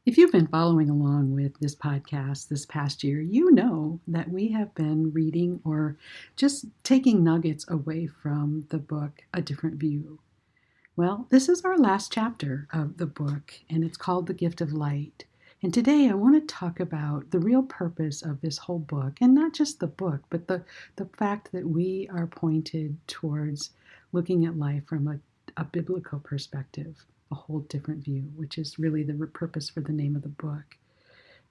If you've been following along with this podcast this past year, you know that we have been reading or just taking nuggets away from the book, A Different View. Well, this is our last chapter of the book, and it's called The Gift of Light. And today I want to talk about the real purpose of this whole book, and not just the book, but the fact that we are pointed towards looking at life from a biblical perspective, a whole different view, which is really the purpose for the name of the book.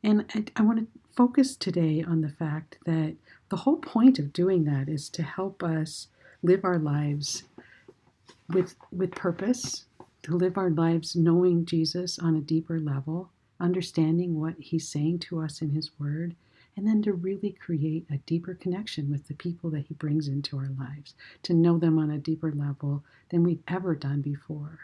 And I want to focus today on the fact that the whole point of doing that is to help us live our lives with purpose, to live our lives knowing Jesus on a deeper level, understanding what he's saying to us in his word, and then to really create a deeper connection with the people that he brings into our lives, to know them on a deeper level than we've ever done before.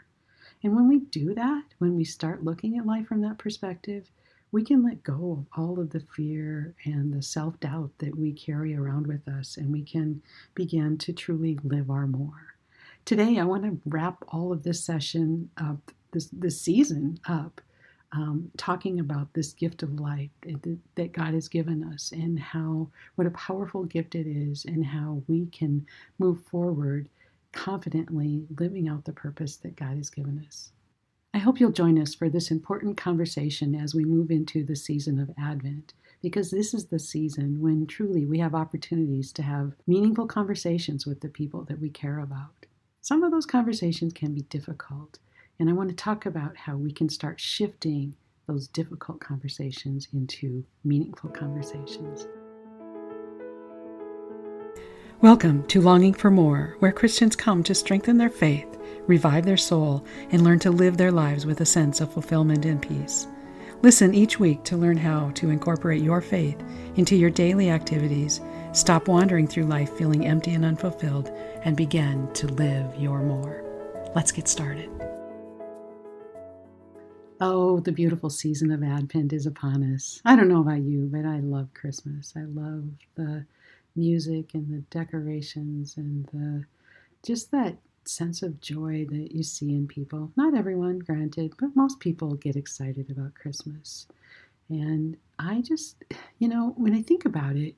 And when we do that, when we start looking at life from that perspective, we can let go of all of the fear and the self-doubt that we carry around with us, and we can begin to truly live our more. Today, I want to wrap all of this session up, this season up, talking about this gift of life that God has given us, and what a powerful gift it is, and how we can move forward confidently living out the purpose that God has given us. I hope you'll join us for this important conversation as we move into the season of Advent, because this is the season when truly we have opportunities to have meaningful conversations with the people that we care about. Some of those conversations can be difficult, and I want to talk about how we can start shifting those difficult conversations into meaningful conversations. Welcome to Longing for More, where Christians come to strengthen their faith, revive their soul, and learn to live their lives with a sense of fulfillment and peace. Listen each week to learn how to incorporate your faith into your daily activities, stop wandering through life feeling empty and unfulfilled, and begin to live your more. Let's get started. Oh, the beautiful season of Advent is upon us. I don't know about you, but I love Christmas. I love the music and the decorations and just that sense of joy that you see in people. Not everyone, granted, but most people get excited about Christmas. And I just, when I think about it,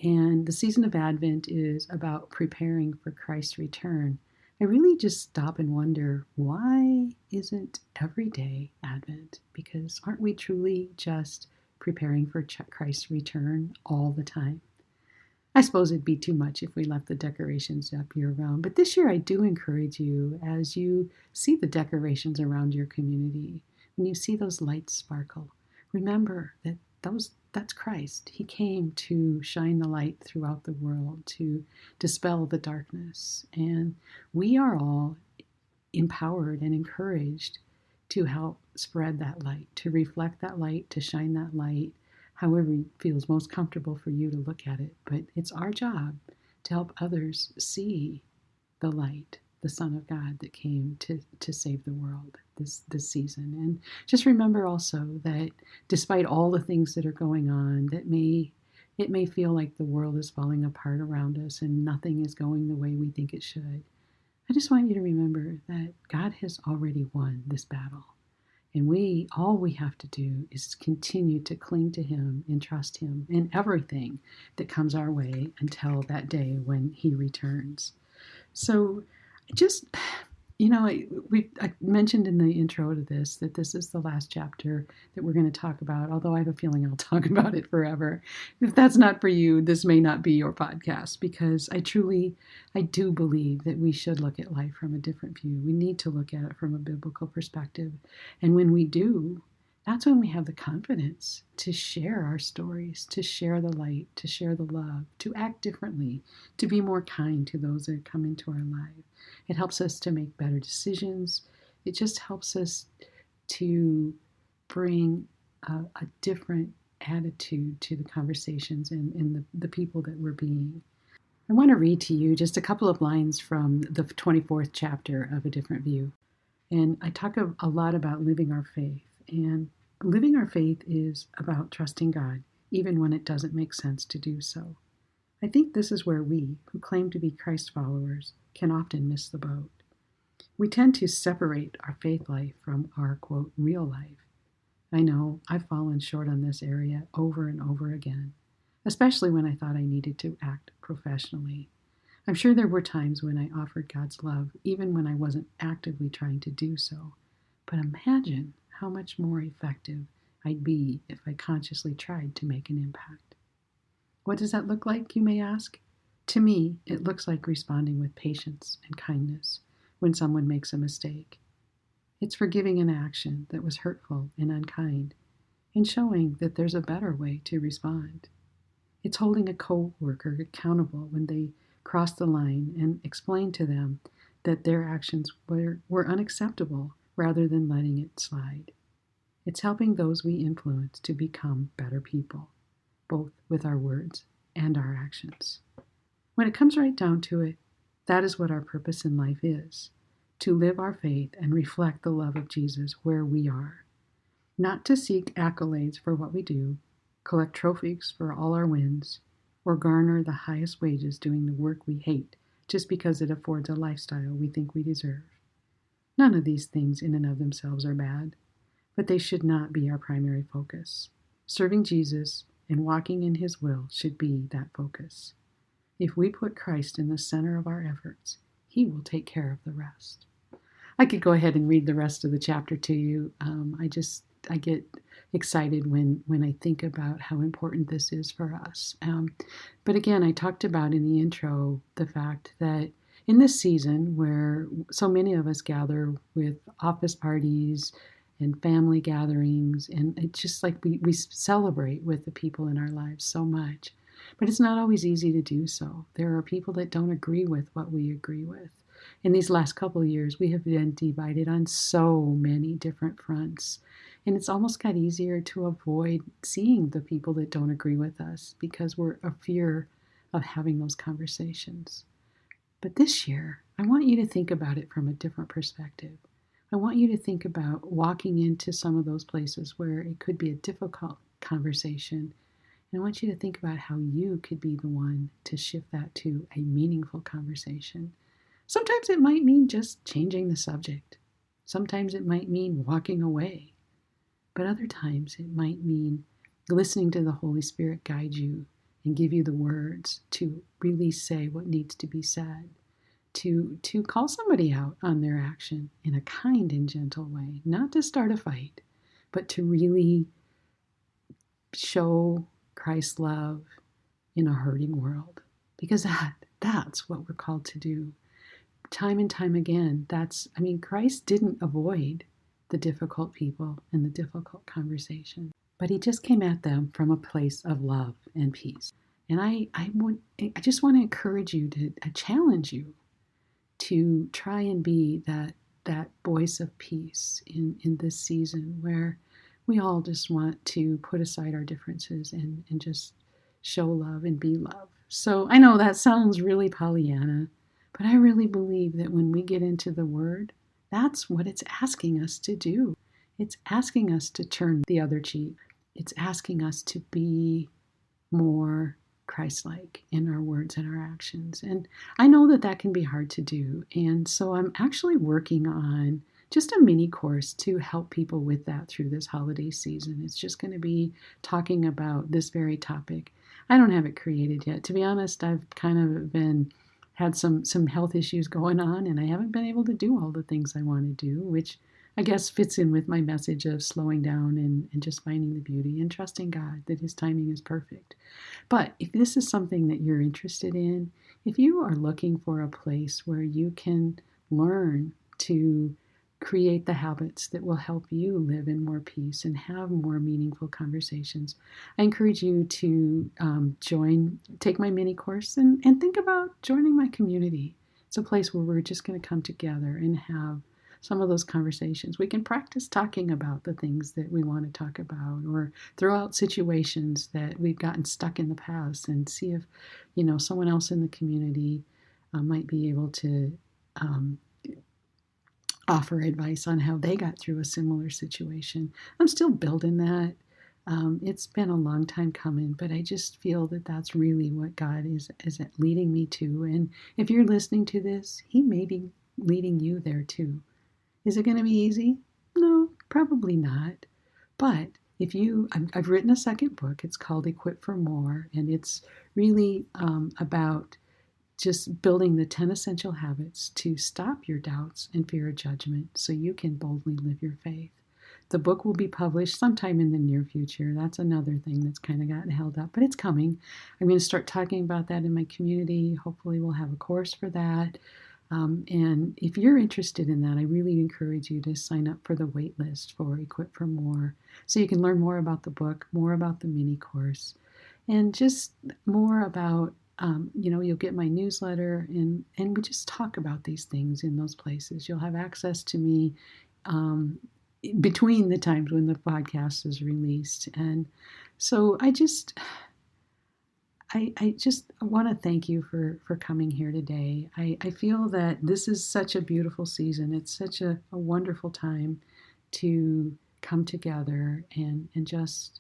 and the season of Advent is about preparing for Christ's return, I really just stop and wonder, why isn't every day Advent? Because aren't we truly just preparing for Christ's return all the time? I suppose it'd be too much if we left the decorations up year-round, but this year I do encourage you, as you see the decorations around your community, when you see those lights sparkle, remember that that's Christ. He came to shine the light throughout the world, to dispel the darkness, and we are all empowered and encouraged to help spread that light, to reflect that light, to shine that light, however it feels most comfortable for you to look at it. But it's our job to help others see the light, the Son of God that came to save the world this season. And just remember also that despite all the things that are going on, it may feel like the world is falling apart around us and nothing is going the way we think it should. I just want you to remember that God has already won this battle. And all we have to do is continue to cling to him and trust him in everything that comes our way until that day when he returns. So just, I mentioned in the intro to this that this is the last chapter that we're going to talk about, although I have a feeling I'll talk about it forever. If that's not for you, this may not be your podcast, because I do believe that we should look at life from a different view. We need to look at it from a biblical perspective. And when we do, that's when we have the confidence to share our stories, to share the light, to share the love, to act differently, to be more kind to those that come into our life. It helps us to make better decisions. It just helps us to bring a different attitude to the conversations and the people that we're being. I want to read to you just a couple of lines from the 24th chapter of A Different View. And I talk a lot about living our faith. And living our faith is about trusting God, even when it doesn't make sense to do so. I think this is where we, who claim to be Christ followers, can often miss the boat. We tend to separate our faith life from our, quote, real life. I know I've fallen short on this area over and over again, especially when I thought I needed to act professionally. I'm sure there were times when I offered God's love, even when I wasn't actively trying to do so. But imagine how much more effective I'd be if I consciously tried to make an impact. What does that look like, you may ask? To me, it looks like responding with patience and kindness when someone makes a mistake. It's forgiving an action that was hurtful and unkind and showing that there's a better way to respond. It's holding a coworker accountable when they cross the line and explain to them that their actions were unacceptable rather than letting it slide. It's helping those we influence to become better people, both with our words and our actions. When it comes right down to it, that is what our purpose in life is, to live our faith and reflect the love of Jesus where we are. Not to seek accolades for what we do, collect trophies for all our wins, or garner the highest wages doing the work we hate just because it affords a lifestyle we think we deserve. None of these things in and of themselves are bad, but they should not be our primary focus. Serving Jesus and walking in His will should be that focus. If we put Christ in the center of our efforts, He will take care of the rest. I could go ahead and read the rest of the chapter to you. I get excited when I think about how important this is for us. But again, I talked about in the intro the fact that in this season where so many of us gather with office parties and family gatherings, and it's just like we celebrate with the people in our lives so much. But it's not always easy to do so. There are people that don't agree with what we agree with. In these last couple of years, we have been divided on so many different fronts. And it's almost got easier to avoid seeing the people that don't agree with us because we're a fear of having those conversations. But this year, I want you to think about it from a different perspective. I want you to think about walking into some of those places where it could be a difficult conversation. And I want you to think about how you could be the one to shift that to a meaningful conversation. Sometimes it might mean just changing the subject. Sometimes it might mean walking away. But other times it might mean listening to the Holy Spirit guide you and give you the words to really say what needs to be said, to call somebody out on their action in a kind and gentle way, not to start a fight, but to really show Christ's love in a hurting world. Because that's what we're called to do. Time and time again, Christ didn't avoid the difficult people and the difficult conversation, but He just came at them from a place of love and peace. And I just want to encourage you to challenge you to try and be that voice of peace in this season where we all just want to put aside our differences and just show love and be love. So I know that sounds really Pollyanna, but I really believe that when we get into the Word, that's what it's asking us to do. It's asking us to turn the other cheek. It's asking us to be more Christ-like in our words and our actions. And I know that can be hard to do. And so I'm actually working on just a mini course to help people with that through this holiday season. It's just going to be talking about this very topic. I don't have it created yet. To be honest, I've kind of had some health issues going on, and I haven't been able to do all the things I want to do, which I guess fits in with my message of slowing down and just finding the beauty and trusting God that His timing is perfect. But if this is something that you're interested in, if you are looking for a place where you can learn to create the habits that will help you live in more peace and have more meaningful conversations, I encourage you to take my mini course and think about joining my community. It's a place where we're just going to come together and have some of those conversations. We can practice talking about the things that we want to talk about, or throw out situations that we've gotten stuck in the past and see if, someone else in the community might be able to offer advice on how they got through a similar situation. I'm still building that. It's been a long time coming, but I just feel that that's really what God is leading me to. And if you're listening to this, He may be leading you there too. Is it going to be easy? No, probably not. But if I've written a second book. It's called Equip for More, and it's really about just building the 10 essential habits to stop your doubts and fear of judgment so you can boldly live your faith. The book will be published sometime in the near future. That's another thing that's kind of gotten held up, but it's coming. I'm going to start talking about that in my community. Hopefully, we'll have a course for that. And if you're interested in that, I really encourage you to sign up for the wait list for Equip for More so you can learn more about the book, more about the mini course, and just more about, you'll get my newsletter, and we just talk about these things in those places. You'll have access to me between the times when the podcast is released. And so I just want to thank you for coming here today. I feel that this is such a beautiful season. It's such a wonderful time to come together and just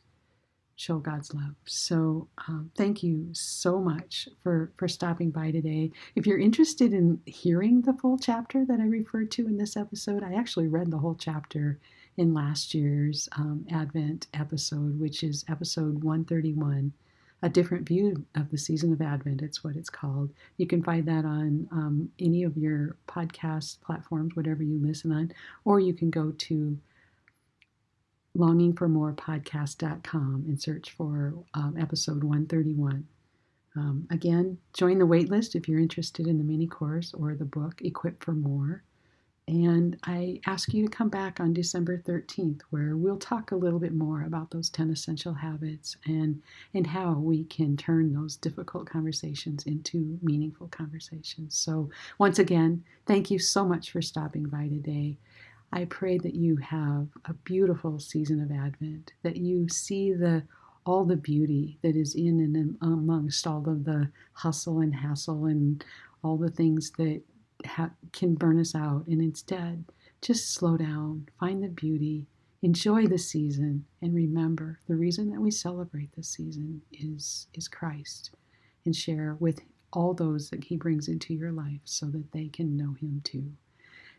show God's love. So thank you so much for stopping by today. If you're interested in hearing the full chapter that I referred to in this episode, I actually read the whole chapter in last year's Advent episode, which is episode 131. A Different View of the Season of Advent, it's what it's called. You can find that on any of your podcast platforms, whatever you listen on, or you can go to longingformorepodcast.com and search for episode 131. Again, join the waitlist if you're interested in the mini course or the book, Equip for More. And I ask you to come back on December 13th, where we'll talk a little bit more about those 10 essential habits and how we can turn those difficult conversations into meaningful conversations. So once again, thank you so much for stopping by today. I pray that you have a beautiful season of Advent, that you see all the beauty that is in and amongst all of the hustle and hassle and all the things that can burn us out. And instead, just slow down, find the beauty, enjoy the season, and remember the reason that we celebrate this season is Christ, and share with all those that he brings into your life so that they can know him too.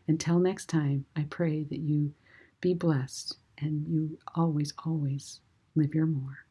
Until next time, I pray that you be blessed and you always, always live your more.